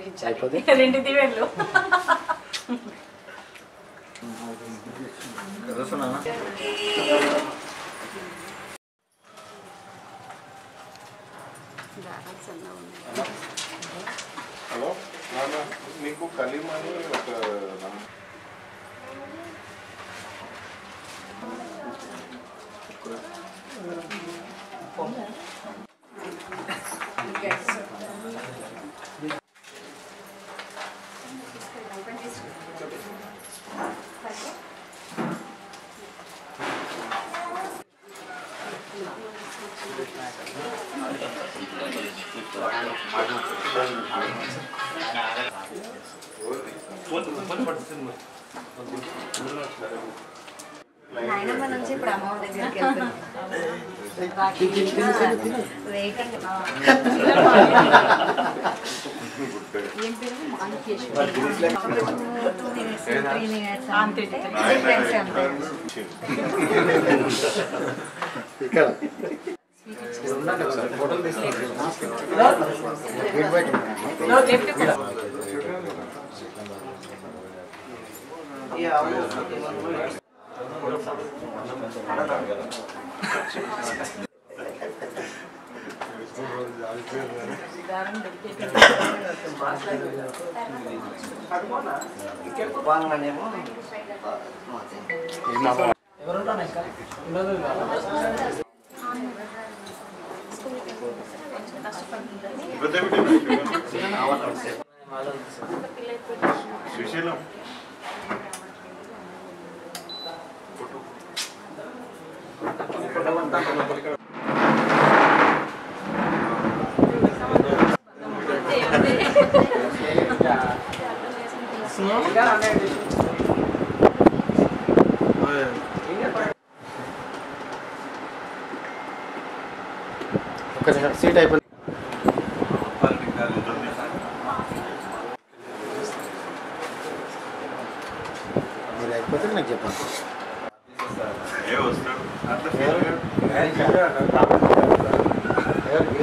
రెండు దివేళ్ళు హలో మీకు కలీమని ఒక నాయనమ్మ నుంచి ఇప్పుడు అమ్మ దగ్గరికి వెయిటింగ్. ఏం పేరు? మాణికేశ్వరి. 2 minutes 3 minutes అంతే. శ్రీశైలం సీట్ అయిపోయింది. మీరు అయిపోతే నాకు చెప్పండి.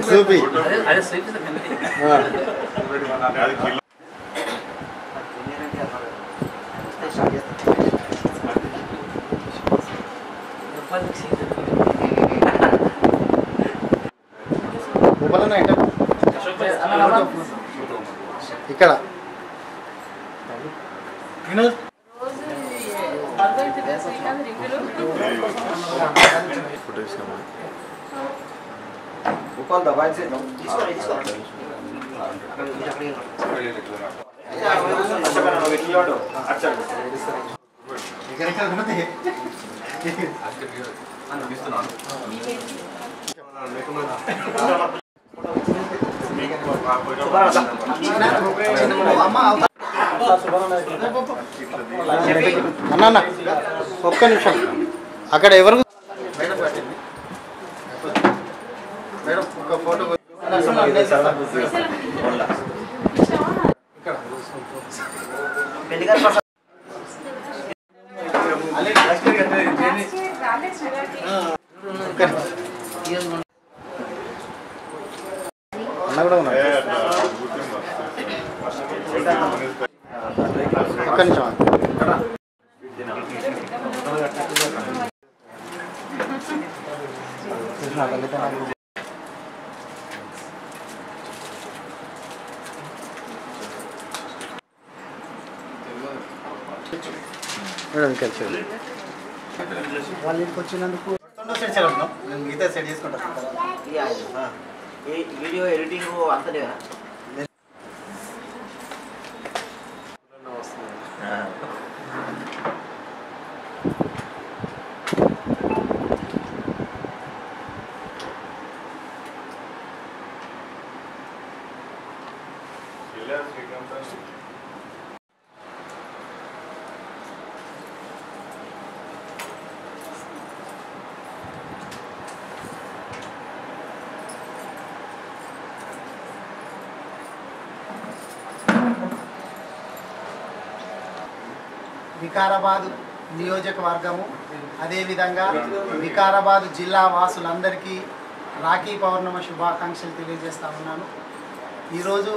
చూపి ఇక్కడ అన్న ఒక్క నిమిషం అక్కడ ఎవరు మేడం ఒక ఫోటో అన్న కూడా ఉన్నాడు. ఒక్క నిమిషం మేడం కలిసి వాళ్ళ ఇంటికి వచ్చినందుకు మిగతా సెట్ చేసుకుంటారు. వీడియో ఎడిటింగ్ అంతనే వికారాబాద్ నియోజకవర్గము అదేవిధంగా వికారాబాద్ జిల్లా వాసులందరికీ రాఖీ పౌర్ణమి శుభాకాంక్షలు తెలియజేస్తా ఉన్నాను. ఈరోజు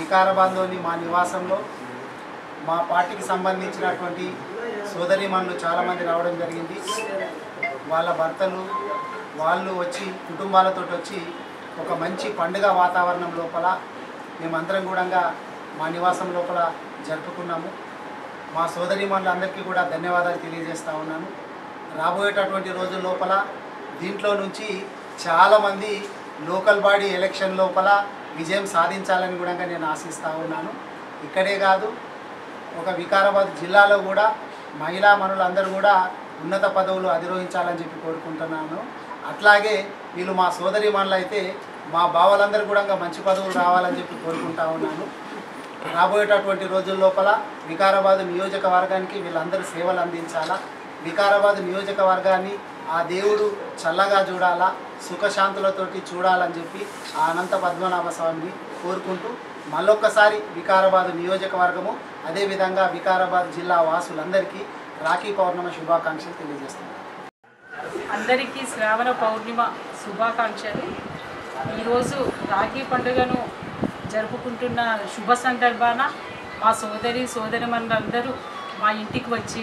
వికారాబాద్లోని మా నివాసంలో మా పార్టీకి సంబంధించినటువంటి సోదరీమణులు చాలామంది రావడం జరిగింది. వాళ్ళ భర్తలు వాళ్ళు వచ్చి కుటుంబాలతో వచ్చి ఒక మంచి పండుగ వాతావరణం లోపల మేమందరం కూడా మా నివాసం లోపల జరుపుకున్నాము. మా సోదరీమణులందరికీ కూడా ధన్యవాదాలు తెలియజేస్తూ ఉన్నాను. రాబోయేటటువంటి రోజుల లోపల దీంట్లో నుంచి చాలామంది లోకల్ బాడీ ఎలక్షన్ లోపల విజయం సాధించాలని కూడా నేను ఆశిస్తూ ఉన్నాను. ఇక్కడే కాదు, ఒక వికారాబాద్ జిల్లాలో కూడా మహిళా మనులందరూ కూడా ఉన్నత పదవులు అధిరోహించాలని చెప్పి కోరుకుంటున్నాను. అట్లాగే వీళ్ళు మా సోదరీమణులు అయితే మా బావలందరూ కూడా మంచి పదవులు రావాలని చెప్పి కోరుకుంటా ఉన్నాను. రాబోయేటటువంటి రోజుల లోపల వికారాబాద్ నియోజకవర్గానికి వీళ్ళందరూ సేవలు అందించాలా, వికారాబాద్ నియోజకవర్గాన్ని ఆ దేవుడు చల్లగా చూడాలా, సుఖశాంతులతోటి చూడాలని చెప్పి ఆ అనంత పద్మనాభ స్వామిని కోరుకుంటూ మళ్ళొక్కసారి వికారాబాద్ నియోజకవర్గము అదేవిధంగా వికారాబాద్ జిల్లా వాసులందరికీ రాఖీ పౌర్ణమి శుభాకాంక్షలు తెలియజేస్తున్నాను. అందరికీ శ్రావణ పౌర్ణిమ శుభాకాంక్షలు. ఈరోజు రాఖీ పండుగను జరుపుకుంటున్న శుభ సందర్భాన మా సోదరిమణులందరూ మా ఇంటికి వచ్చి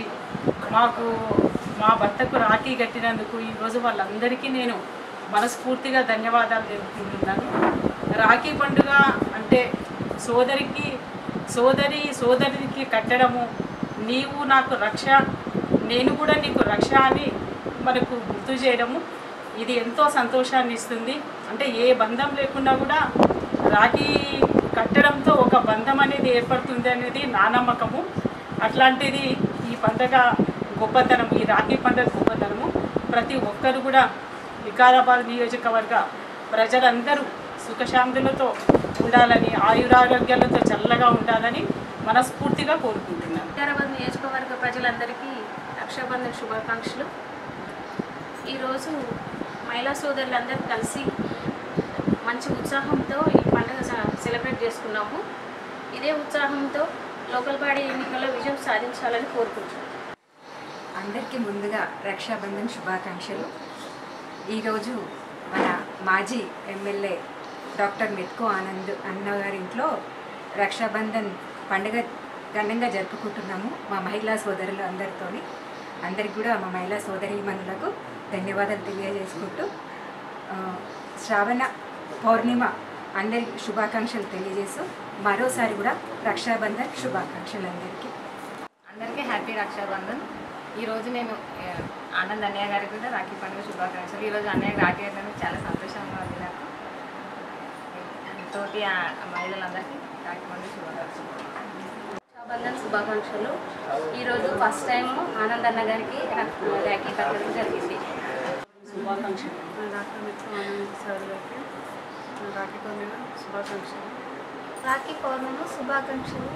మా భర్తకు రాఖీ కట్టినందుకు ఈరోజు వాళ్ళందరికీ నేను మనస్ఫూర్తిగా ధన్యవాదాలు తెలుపుకుంటున్నాను. రాఖీ పండుగ అంటే సోదరికి కట్టడము, నీవు నాకు రక్ష నేను కూడా నీకు రక్ష అని మనకు గుర్తు చేయడము, ఇది ఎంతో సంతోషాన్ని ఇస్తుంది. అంటే ఏ బంధం లేకుండా కూడా రాఖీ కట్టడంతో ఒక బంధం అనేది ఏర్పడుతుంది అనేది నా నమ్మకము. అట్లాంటిది ఈ పండుగ గొప్పతనం, ఈ రాఖీ పండుగ గొప్పతనము. ప్రతి ఒక్కరు కూడా వికారాబాద్ నియోజకవర్గ ప్రజలందరూ సుఖశాంతులతో ఉండాలని, ఆయురారోగ్యాలతో చల్లగా ఉండాలని మనస్ఫూర్తిగా కోరుకుంటున్నాను. వికారాబాద్ నియోజకవర్గ ప్రజలందరికీ రక్షాబంధన్ శుభాకాంక్షలు. ఈరోజు మహిళా సోదరులందరూ కలిసి మంచి ఉత్సాహంతో ఈ పండుగ సెలబ్రేట్ చేసుకున్నాము. ఇదే ఉత్సాహంతో లోకల్ బాడీ ఎన్నికల్లో విజయం సాధించాలని కోరుకుంటున్నాను. అందరికీ ముందుగా రక్షాబంధన్ శుభాకాంక్షలు. ఈరోజు మన మాజీ ఎమ్మెల్యే డాక్టర్ మెత్కో ఆనంద్ అన్నగారింట్లో రక్షాబంధన్ పండుగ ఘనంగా జరుపుకుంటున్నాము మా మహిళా సోదరులు అందరితోని. అందరికి కూడా మా మహిళా సోదరీమణులకు ధన్యవాదాలు తెలియజేసుకుంటూ శ్రావణ పౌర్ణిమ అందరికి శుభాకాంక్షలు తెలియజేస్తూ మరోసారి కూడా రక్షాబంధన్ శుభాకాంక్షలు అందరికీ హ్యాపీ రక్షాబంధన్. ఈరోజు నేను ఆనంద్ అన్నయ్య గారికి కూడా రాఖీ పండుగ శుభాకాంక్షలు. ఈరోజు అన్నయ్య రాఖీ కట్టడానికి చాలా సంతోషంగా ఉంది నాకు. తోటి మహిళలందరికీ రాఖీ పండుగ శుభాకాంక్షలు. రక్షాబంధన్ శుభాకాంక్షలు. ఈరోజు ఫస్ట్ టైం ఆనంద్ అన్న గారికి రాఖీ కట్టడం జరిగింది. శుభాకాంక్షలు. డాక్టర్ మెత్కో ఆనంద్ సార్ గారికి రాఖీ పండుగ శుభాకాంక్షలు. రాఖీ పౌర్ణమి శుభాకాంక్షలు.